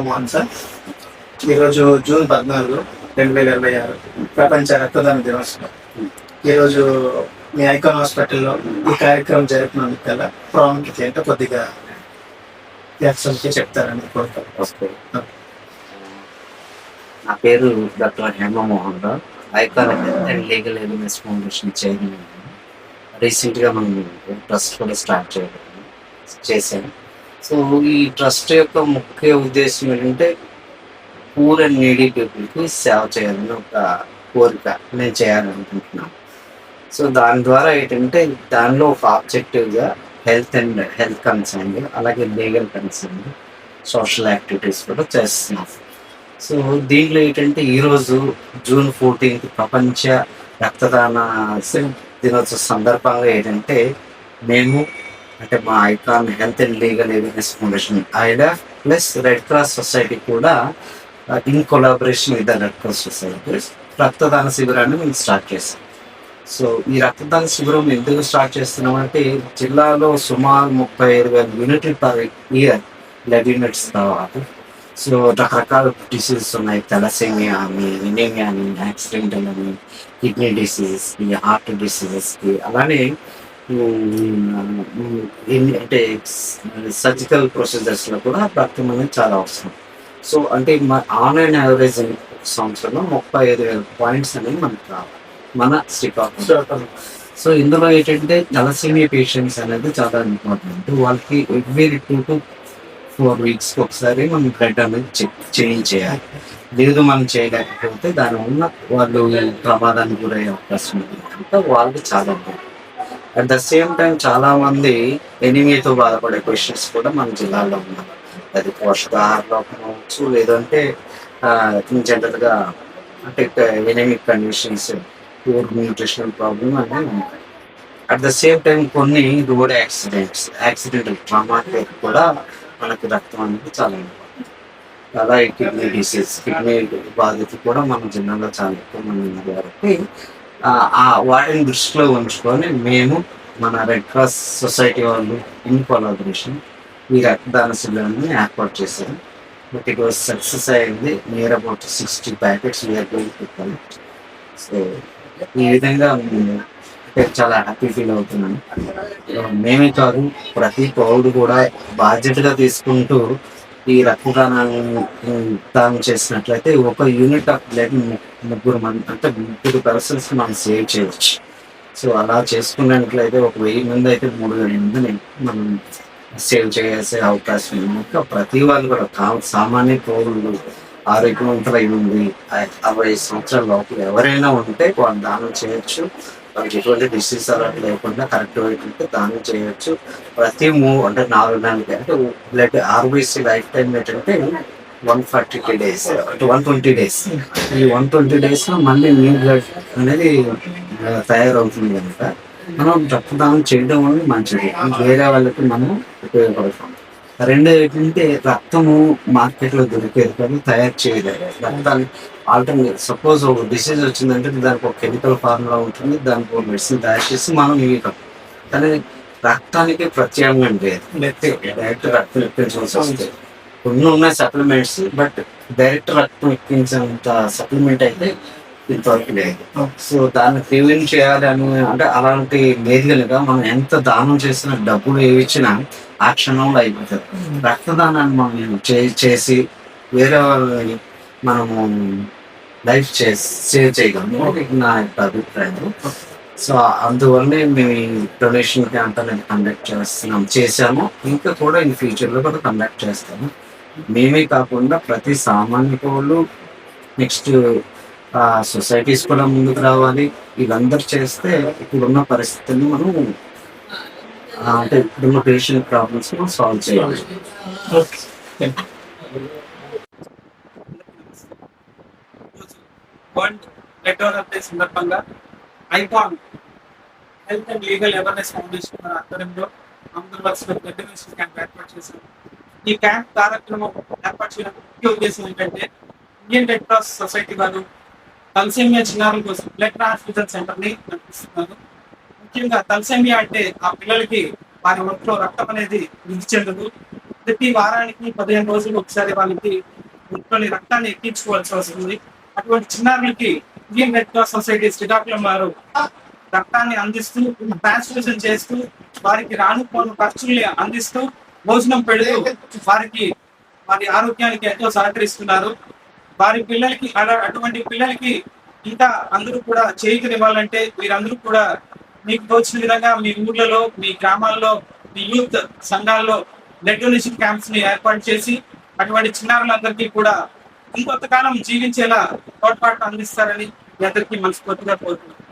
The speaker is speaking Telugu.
మోహన్ సార్. ఈరోజు జూన్ 14, 2026 ప్రపంచ రక్తదాన దినోత్సవం. ఈరోజు మీ ఐకాన్ హాస్పిటల్లో ఈ కార్యక్రమం జరుపుతున్నందుకు గల ప్రాముఖ్యత ఏంటో కొద్దిగా చెప్తారని కోరుతాను. నా పేరు doctor Hemamohan Rao, Icon health and legal evidence foundation chairman. రీసెంట్గా మనం ట్రస్ట్ కూడా స్టార్ట్ చేశాను. సో ఈ ట్రస్ట్ యొక్క ముఖ్య ఉద్దేశం ఏంటంటే పూర్ అండ్ నీడీ పీపుల్కి సేవ చేయాలని ఒక కోరిక నేను చేయాలనుకుంటున్నాను. సో దాని ద్వారా ఏంటంటే దానిలో ఒక ఆబ్జెక్టివ్గా హెల్త్ కన్సర్న్, అలాగే లీగల్ కన్సర్న్, సోషల్ యాక్టివిటీస్ కూడా చేస్తున్నాం. సో దీంట్లో ఏంటంటే ఈరోజు జూన్ 14 ప్రపంచ రక్తదాన దినోత్సవ సందర్భంగా ఏంటంటే మేము అంటే మా Icon health and legal evidence foundation IDA plus Red cross Society కూడా in collaboration with the Red cross Society రక్తదాన శిబిరాన్ని మేము స్టార్ట్ చేస్తాం. సో ఈ రక్తదాన శిబిరం ఎందుకు స్టార్ట్ చేస్తున్నామంటే జిల్లాలో సుమారు 35,000 యూనిట్లు పర్ ఇయర్ బ్లడ్ యూనిట్స్ కావాలి. సో రకరకాల డిసీజెస్ ఉన్నాయి, తలసేమియా అని, ఎనీమియా అని, యాక్సిడెంటల్ అని, కిడ్నీ డిసీజెస్కి, హార్ట్ డిసీజెస్కి, అలానే అంటే సర్జికల్ ప్రొసీజర్స్లో కూడా రక్తం అనేది చాలా అవసరం. సో అంటే ఆన్లైన్ యావరేజ్ సంవత్సరంలో 35,000 పాయింట్స్ అనేవి మనకు రావాలి మన శ్రీకాకుళం. సో ఇందులో ఏంటంటే తలసేమియా పేషెంట్స్ అనేది చాలా ఇంపార్టెంట్. వాళ్ళకి ఎవ్రీ 2 to 4 weeks ఒకసారి మనం బ్లడ్ అనేది చేయాలి. లేదు మనం చేయలేకపోతే దానివల్ల వాళ్ళు ప్రమాదానికి గురయ్యే అవకాశం ఉంది కనుక వాళ్ళకి చాలా important. At the same time చాలా మంది ఎనిమియాతో బాధపడే పేషెంట్స్ కూడా మన జిల్లాలో ఉన్నారు. అది పోషకాహార లోపం అవ్వచ్చు, లేదంటే జనరల్గా అంటే anaemic conditions, poor nutritional problem అనేవి ఉంటాయి. అట్ ద సేమ్ టైం కొన్ని రోడ్ యాక్సిడెంటల్ ట్రామాటిక్ కూడా మనకి రక్తం అనేది చాలా ఇంపార్టెంట్. అలాగే కిడ్నీ డిసీజ్, కిడ్నీ బాధితులు కూడా మన జిల్లాలో చాలా ఎక్కువ మంది ఉన్నారు కాబట్టి వాటిని దృష్టిలో ఉంచుకొని మేము మన రెడ్ క్రాస్ సొసైటీ వాళ్ళు ఇన్ కొలాబరేషన్ ఈ రక్తదాన శిబిరాన్ని ఏర్పాటు చేశారు. బట్ ఇట్ వాజ్ సక్సెస్ అయింది. Near about 60 packets we're going to collect. So ఈ విధంగా చాలా హ్యాపీ ఫీల్ అవుతున్నాను. మేమే కాదు, ప్రతి పౌరుడు కూడా బాధ్యతగా తీసుకుంటూ ఈ రక్తదానం చేసినట్లయితే ఒక యూనిట్ ఆఫ్ బ్లడ్ 3 పర్సన్స్ మనం సేవ్ చేయవచ్చు. సో అలా చేసుకున్నట్లయితే 1,000 మంది అయితే 3,000 మందిని మనం సేవ్ చేసే అవకాశం ఉంది. ప్రతి వాళ్ళు కూడా సామాన్య పౌరులు ఆరోగ్యవంతులై ఉంది 60 సంవత్సరాల లోపల ఎవరైనా ఉంటే వాళ్ళు దానం చేయొచ్చు. వాళ్ళకి ఎటువంటి డిసీజ్ అలాంటి లేకుండా కరెక్ట్ వెయిట్ ఉంటే దానం చేయొచ్చు. ప్రతి అంటే 4 నెలలకి అంటే బ్లడ్ ఆర్బీసీ లైఫ్ టైం ఏంటంటే 140 days అంటే 120 days. ఈ 120 daysలో మళ్ళీ న్యూ బ్లడ్ అనేది తయారవుతుంది కనుక మనం రక్తదానం చేయడం వల్ల మంచిది, వేరే వాళ్ళకి మనం ఉపయోగపడతాం. రెండోది ఏంటంటే రక్తము మార్కెట్లో దొరికేది కానీ తయారు చేయలేదు. రక్తాన్ని ఆల్టర్నేట్ సపోజ్ ఒక డిసీజ్ వచ్చిందంటే దానికి ఒక కెమికల్ ఫార్ములా ఉంటుంది, దానికి ఒక మెడిసిన్ తయారు చేసి మనం ఇవ్వటం. కానీ రక్తానికి ప్రత్యామ్నాయం లేదు, డైరెక్ట్ రక్తం ఎక్కించాల్సి వస్తుంది. కొన్ని ఉన్నాయి సప్లిమెంట్స్, బట్ డైరెక్ట్ రక్తం ఎక్కించేంత సప్లిమెంట్ అయితే ఇంతవరకు లేదు. సో దాన్ని ప్రివెంట్ చేయాలి అని అంటే అలాంటి లేదు కనుక మనం ఎంత దానం చేసినా డబ్బులు ఏవి ఇచ్చినా ఆ క్షణంలో అయిపోతుంది. రక్తదానాన్ని మనం చేసి వేరే వాళ్ళని మనము లైఫ్ సేవ్ చేయగలము, నా యొక్క అభిప్రాయం. సో అందువల్లే మేము ఈ డొనేషన్ క్యాంప్ అనేది కండక్ట్ చేశాము. ఇంకా కూడా ఇన్ ఫ్యూచర్లో కూడా కండక్ట్ చేస్తాము. మేమే కాకుండా ప్రతి సామాన్య పౌరులు, నెక్స్ట్ సొసైటీస్ కూడా ముందుకు రావాలి. వీళ్ళందరూ చేస్తే ఇప్పుడున్న పరిస్థితుల్లో మనం అంటే ఇప్పుడున్న పేషెంట్ ప్రాబ్లమ్స్ మనం సాల్వ్ చేయాలి. వరల్డ్ బ్లడ్ డోనర్ డే సందర్భంగా icon health and legal awareness foundation ఆధ్వర్యంలో అమృతవర్స్లో బ్లడ్ డొనేషన్ క్యాంప్ ఏర్పాటు చేశారు. ఈ క్యాంప్ కార్యక్రమం ఏర్పాటు చేయడం ముఖ్య ఉద్దేశం ఏంటంటే ఇండియన్ రెడ్ క్రాస్ సొసైటీ వారు తలసేమియా చిన్నారుల కోసం బ్లడ్ ట్రాన్స్ఫ్యూజన్ సెంటర్ని నడిపిస్తున్నారు. ముఖ్యంగా తలసేమియా అంటే ఆ పిల్లలకి వారి ఒంట్లో రక్తం అనేది వృద్ధి చెందదు. ప్రతి వారానికి 15 రోజులు ఒకసారి వాళ్ళకి ముట్టుకొని రక్తాన్ని ఎక్కించుకోవాల్సి వస్తుంది. అటువంటి చిన్నారులకి Indian Red cross Society Srikakulam వారు రక్తాన్ని అందిస్తూ, ట్రాన్స్ఫ్యూజన్ చేస్తూ, వారికి రాను పోను ఖర్చుల్ని అందిస్తూ, భోజనం పెడుతూ వారికి వారి ఆరోగ్యానికి ఎంతో సహకరిస్తున్నారు. వారి పిల్లలకి అటువంటి పిల్లలకి ఇంకా అందరూ కూడా చేయూతనివ్వాలంటే మీరందరూ కూడా మీకు తోచిన విధంగా మీ ఊర్లలో, మీ గ్రామాల్లో, మీ యూత్ సంఘాల్లో బ్లడ్ డొనేషన్ క్యాంప్స్ ని ఏర్పాటు చేసి అటువంటి చిన్నారులందరికీ కూడా ఇంకొంతకాలం జీవించేలా తోడ్పాటు అందిస్తారని మీ అందరికీ మనస్ఫూర్తిగా కోరుకుంటున్నాను.